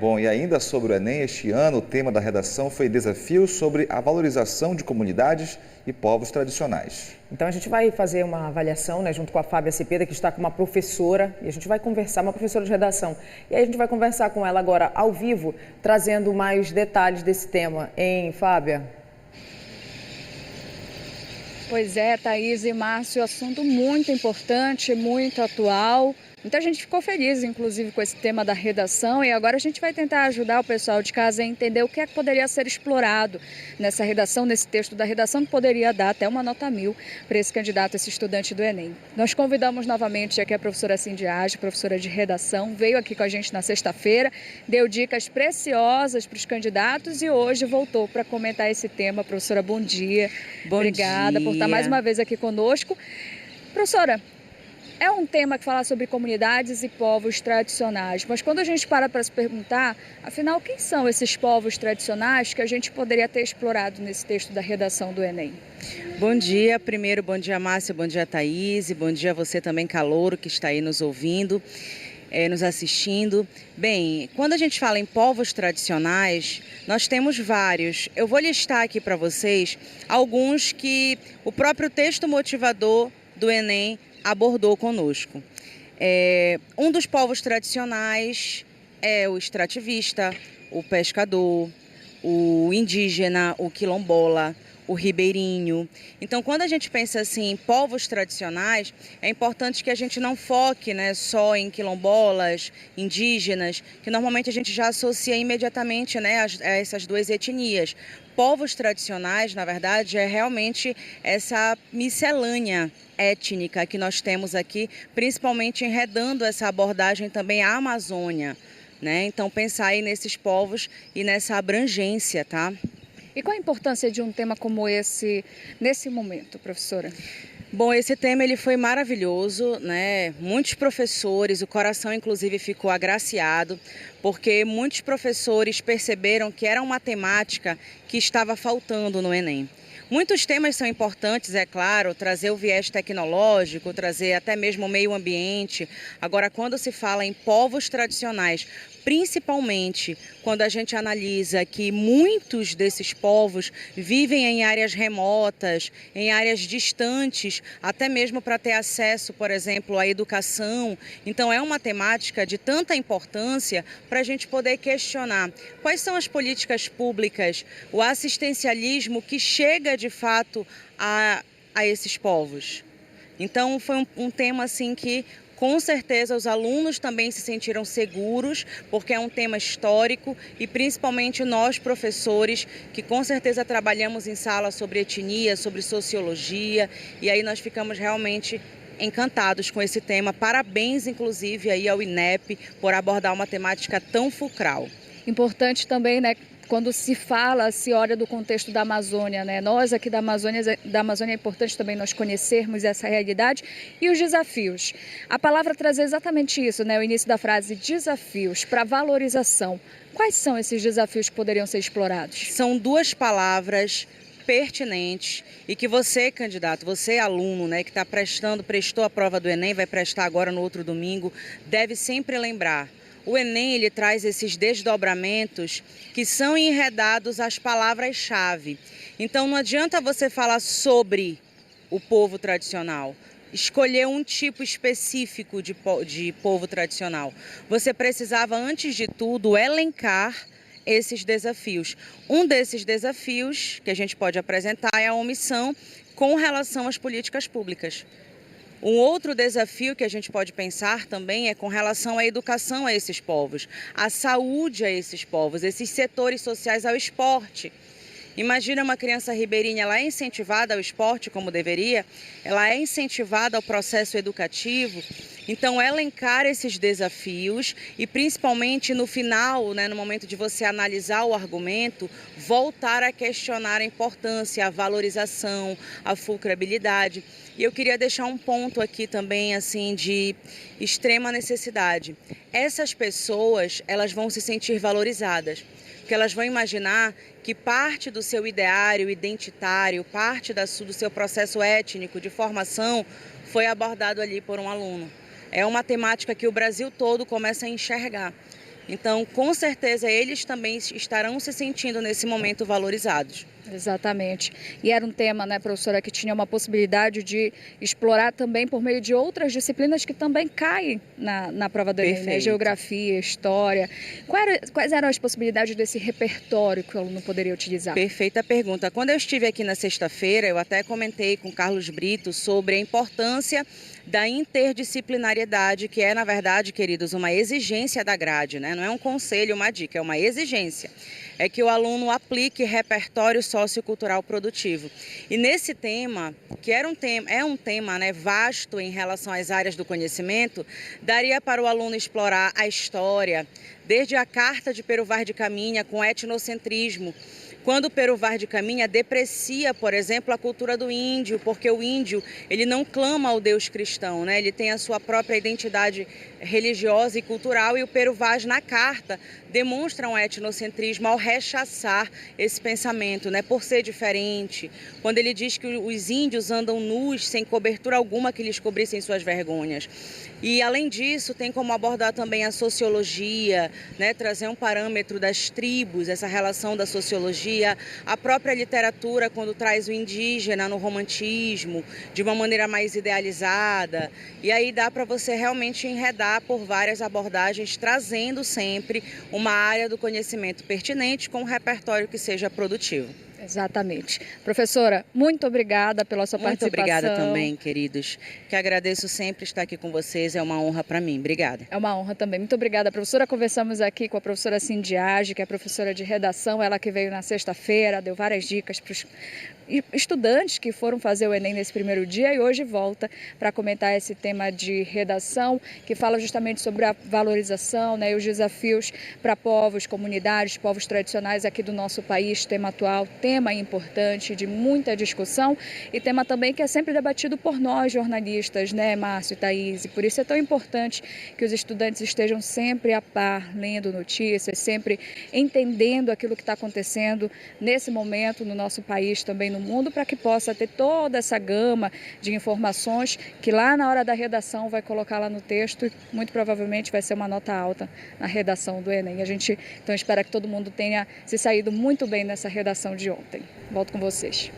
Bom, e ainda sobre o Enem, este ano o tema da redação foi desafios sobre a valorização de comunidades e povos tradicionais. Então a gente vai fazer uma avaliação, né, junto com a Fábia Cepeda, que está com uma professora, e a gente vai conversar, uma professora de redação. E aí a gente vai conversar com ela agora ao vivo, trazendo mais detalhes desse tema. Hein, Fábia? Pois é, Thaís e Márcio, assunto muito importante, muito atual. Muita gente ficou feliz, inclusive, com esse tema da redação, e agora a gente vai tentar ajudar o pessoal de casa a entender o que é que poderia ser explorado nessa redação, nesse texto da redação, que poderia dar até uma nota 1000 para esse candidato, esse estudante do Enem. Nós convidamos novamente aqui a professora Cindy Age, professora de redação, veio aqui com a gente na sexta-feira, deu dicas preciosas para os candidatos e hoje voltou para comentar esse tema. Professora, bom dia. Obrigada por estar mais uma vez aqui conosco. Professora, é um tema que fala sobre comunidades e povos tradicionais, mas quando a gente para se perguntar, afinal, quem são esses povos tradicionais que a gente poderia ter explorado nesse texto da redação do Enem? Bom dia, primeiro bom dia Márcia, bom dia Thaís, bom dia a você também, calouro, que está aí nos ouvindo, nos assistindo. Bem, quando a gente fala em povos tradicionais, nós temos vários. Eu vou listar aqui para vocês alguns que o próprio texto motivador do Enem abordou conosco. Um dos povos tradicionais é o extrativista, o pescador, o indígena, o quilombola, o ribeirinho. Então, quando a gente pensa assim em povos tradicionais, é importante que a gente não foque, né, só em quilombolas, indígenas, que normalmente a gente já associa imediatamente, né, a essas duas etnias. Povos tradicionais, na verdade, é realmente essa miscelânea étnica que nós temos aqui, principalmente enredando essa abordagem também à Amazônia, né? Então, pensar aí nesses povos e nessa abrangência, tá? E qual a importância de um tema como esse nesse momento, professora? Bom, esse tema ele foi maravilhoso, né? Muitos professores, o coração inclusive ficou agraciado, porque muitos professores perceberam que era uma temática que estava faltando no Enem. Muitos temas são importantes, é claro, trazer o viés tecnológico, trazer até mesmo o meio ambiente. Agora, quando se fala em povos tradicionais, principalmente quando a gente analisa que muitos desses povos vivem em áreas remotas, em áreas distantes, até mesmo para ter acesso, por exemplo, à educação. Então, é uma temática de tanta importância para a gente poder questionar quais são as políticas públicas, o assistencialismo que chega de fato a esses povos. Então, foi um tema assim que com certeza os alunos também se sentiram seguros, porque é um tema histórico e principalmente nós professores, que com certeza trabalhamos em sala sobre etnia, sobre sociologia, e aí nós ficamos realmente encantados com esse tema. Parabéns, inclusive, aí ao INEP por abordar uma temática tão fulcral. Importante também, né? Quando se fala, se olha do contexto da Amazônia, né? Nós aqui da Amazônia é importante também nós conhecermos essa realidade e os desafios. A palavra traz exatamente isso, né? O início da frase, desafios para valorização. Quais são esses desafios que poderiam ser explorados? São duas palavras pertinentes e que você, candidato, você aluno, né, que prestou a prova do Enem, vai prestar agora no outro domingo, deve sempre lembrar. O Enem ele traz esses desdobramentos que são enredados às palavras-chave. Então não adianta você falar sobre o povo tradicional, escolher um tipo específico de povo tradicional. Você precisava, antes de tudo, elencar esses desafios. Um desses desafios que a gente pode apresentar é a omissão com relação às políticas públicas. Um outro desafio que a gente pode pensar também é com relação à educação a esses povos, à saúde a esses povos, esses setores sociais, ao esporte. Imagina uma criança ribeirinha, ela é incentivada ao esporte como deveria, ela é incentivada ao processo educativo. Então, elencar esses desafios e principalmente no final, né, no momento de você analisar o argumento, voltar a questionar a importância, a valorização, a fulcrabilidade. E eu queria deixar um ponto aqui também assim de extrema necessidade. Essas pessoas, elas vão se sentir valorizadas, porque elas vão imaginar que parte do seu ideário identitário, parte do seu processo étnico de formação foi abordado ali por um aluno. É uma temática que o Brasil todo começa a enxergar. Então, com certeza, eles também estarão se sentindo nesse momento valorizados. Exatamente. E era um tema, né, professora, que tinha uma possibilidade de explorar também por meio de outras disciplinas que também caem na prova do Enem, né? Geografia, história. Quais eram as possibilidades desse repertório que o aluno poderia utilizar? Perfeita pergunta. Quando eu estive aqui na sexta-feira, eu até comentei com Carlos Brito sobre a importância da interdisciplinariedade, que é, na verdade, queridos, uma exigência da grade, né? Não é um conselho, uma dica, é uma exigência. É que o aluno aplique repertório sociocultural produtivo. E nesse tema, que é um tema, né, vasto em relação às áreas do conhecimento, daria para o aluno explorar a história, desde a carta de Pero Vaz de Caminha com etnocentrismo, quando Pero Vaz de Caminha deprecia, por exemplo, a cultura do índio, porque o índio ele não clama ao Deus cristão, né? Ele tem a sua própria identidade religiosa e cultural, e o Pero Vaz, na carta, demonstra um etnocentrismo ao rechaçar esse pensamento, né? Por ser diferente, quando ele diz que os índios andam nus, sem cobertura alguma que lhes cobrissem suas vergonhas. E, além disso, tem como abordar também a sociologia, né? Trazer um parâmetro das tribos, essa relação da sociologia, a própria literatura, quando traz o indígena no romantismo, de uma maneira mais idealizada. E aí dá para você realmente enredar por várias abordagens, trazendo sempre uma área do conhecimento pertinente com um repertório que seja produtivo. Exatamente. Professora, muito obrigada pela sua participação. Muito obrigada também, queridos. Que agradeço sempre estar aqui com vocês, é uma honra para mim. Obrigada. É uma honra também. Muito obrigada, professora. Conversamos aqui com a professora Cindy Age, que é professora de redação, ela que veio na sexta-feira, deu várias dicas para os estudantes que foram fazer o Enem nesse primeiro dia e hoje volta para comentar esse tema de redação, que fala justamente sobre a valorização, né, e os desafios para povos, comunidades, povos tradicionais aqui do nosso país, tema atual, tema importante, de muita discussão e tema também que é sempre debatido por nós, jornalistas, né, Márcio e Thaís, e por isso é tão importante que os estudantes estejam sempre a par, lendo notícias, sempre entendendo aquilo que está acontecendo nesse momento no nosso país, também no mundo, para que possa ter toda essa gama de informações que lá na hora da redação vai colocar lá no texto e muito provavelmente vai ser uma nota alta na redação do Enem. A gente então espera que todo mundo tenha se saído muito bem nessa redação de ontem. Volto com vocês.